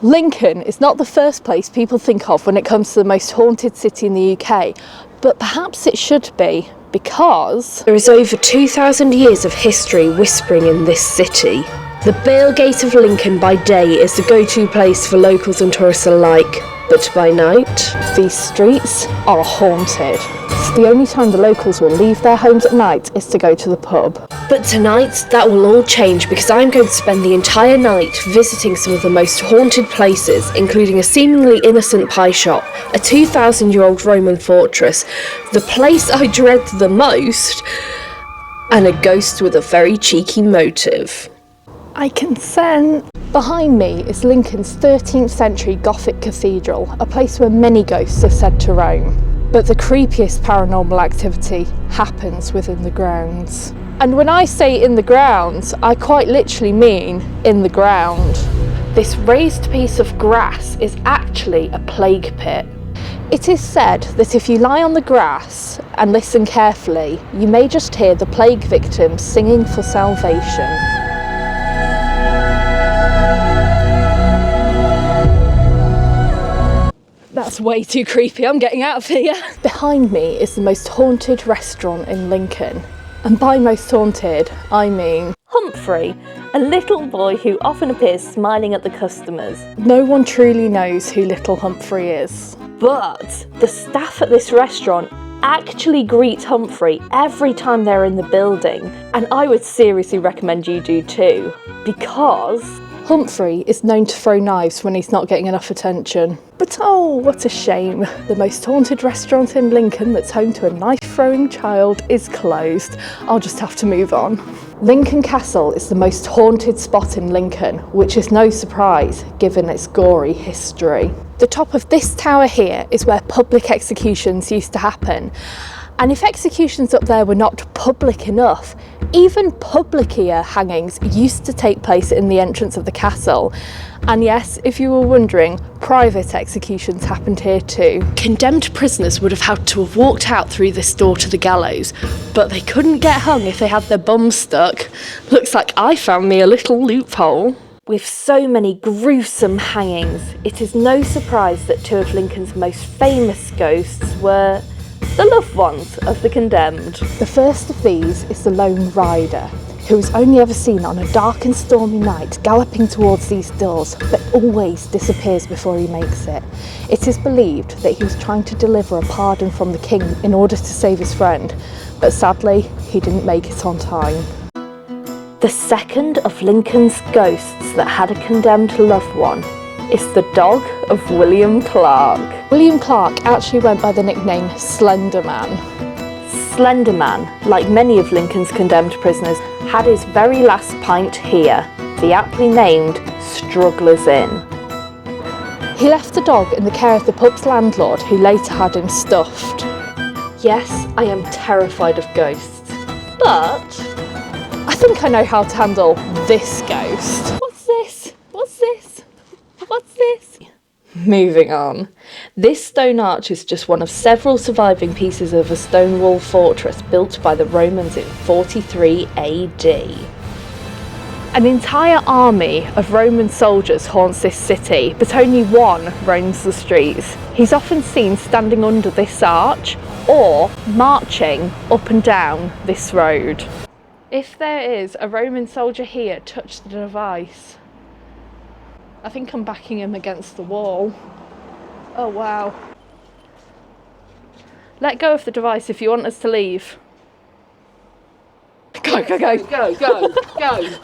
Lincoln is not the first place people think of when it comes to the most haunted city in the UK, but perhaps it should be, because there is over 2,000 years of history whispering in this city. The Bailgate of Lincoln by day is the go-to place for locals and tourists alike, but by night, these streets are haunted. So the only time the locals will leave their homes at night is to go to the pub. But tonight, that will all change because I'm going to spend the entire night visiting some of the most haunted places, including a seemingly innocent pie shop, a 2,000-year-old Roman fortress, the place I dread the most, and a ghost with a very cheeky motive. I consent. Behind me is Lincoln's 13th century Gothic cathedral, a place where many ghosts are said to roam. But the creepiest paranormal activity happens within the grounds. And when I say in the grounds, I quite literally mean in the ground. This raised piece of grass is actually a plague pit. It is said that if you lie on the grass and listen carefully, you may just hear the plague victims singing for salvation. That's way too creepy, I'm getting out of here. Behind me is the most haunted restaurant in Lincoln. And by most haunted, I mean Humphrey, a little boy who often appears smiling at the customers. No one truly knows who little Humphrey is. But the staff at this restaurant actually greet Humphrey every time they're in the building. And I would seriously recommend you do too, because Humphrey is known to throw knives when he's not getting enough attention. But oh, what a shame. The most haunted restaurant in Lincoln that's home to a knife-throwing child is closed. I'll just have to move on. Lincoln Castle is the most haunted spot in Lincoln, which is no surprise given its gory history. The top of this tower here is where public executions used to happen. And if executions up there were not public enough, even publicier hangings used to take place in the entrance of the castle. And yes, if you were wondering, private executions happened here too. Condemned prisoners would have had to have walked out through this door to the gallows, but they couldn't get hung if they had their bums stuck. Looks like I found me a little loophole. with so many gruesome hangings, it is no surprise that two of Lincoln's most famous ghosts were the loved ones of the condemned. The first of these is the Lone Rider, who is only ever seen on a dark and stormy night galloping towards these doors, but always disappears before he makes it. It is believed that he was trying to deliver a pardon from the king in order to save his friend, but sadly he didn't make it on time. The second of Lincoln's ghosts that had a condemned loved one is the dog of William Clark. William Clark actually went by the nickname Slender Man. Slender Man, like many of Lincoln's condemned prisoners, had his very last pint here, the aptly named Struggler's Inn. He left the dog in the care of the pub's landlord, who later had him stuffed. Yes, I am terrified of ghosts, but I think I know how to handle this ghost. What's this? What's this? What's this? moving on. This stone arch is just one of several surviving pieces of a stone wall fortress built by the Romans in 43 AD. An entire army of Roman soldiers haunts this city, but only one roams the streets. He's often seen standing under this arch or marching up and down this road. If there is a Roman soldier here, touch the device. I think I'm backing him against the wall. Oh wow. Let go of the device if you want us to leave. Go, go, go, go, go, go.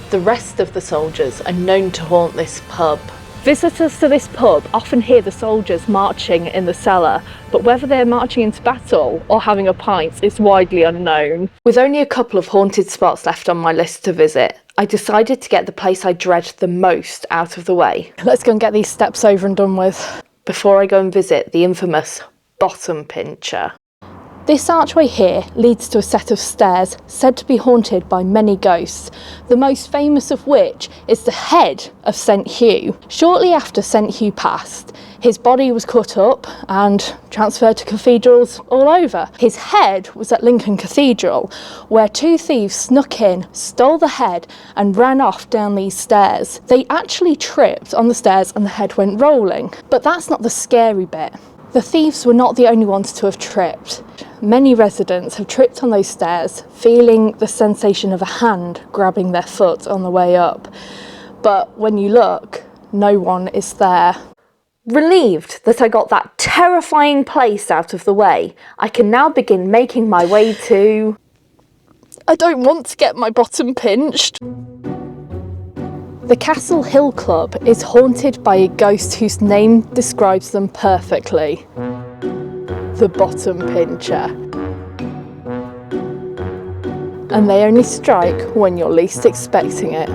The rest of the soldiers are known to haunt this pub. Visitors to this pub often hear the soldiers marching in the cellar, but whether they're marching into battle or having a pint is widely unknown. With only a couple of haunted spots left on my list to visit, I decided to get the place I dread the most out of the way. Let's go and get these steps over and done with. Before I go and visit the infamous Bottom Pincher. This archway here leads to a set of stairs said to be haunted by many ghosts, the most famous of which is the head of St Hugh. Shortly after St Hugh passed, his body was cut up and transferred to cathedrals all over. His head was at Lincoln Cathedral, where two thieves snuck in, stole the head and ran off down these stairs. They actually tripped on the stairs and the head went rolling. But that's not the scary bit. The thieves were not the only ones to have tripped. Many residents have tripped on those stairs, feeling the sensation of a hand grabbing their foot on the way up. But when you look, no one is there. Relieved that I got that terrifying place out of the way, I can now begin making my way to... I don't want to get my bottom pinched. The Castle Hill Club is haunted by a ghost whose name describes them perfectly. The Bottom Pincher. And they only strike when you're least expecting it.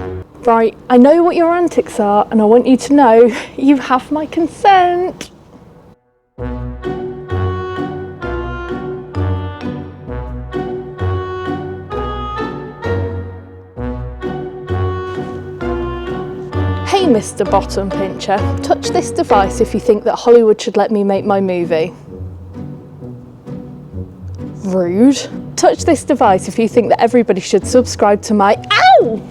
Right, I know what your antics are and I want you to know you have my consent. Hey Mr. Bottom Pincher, touch this device if you think that Hollywood should let me make my movie. Rude. Touch this device if you think that everybody should subscribe to my... Ow!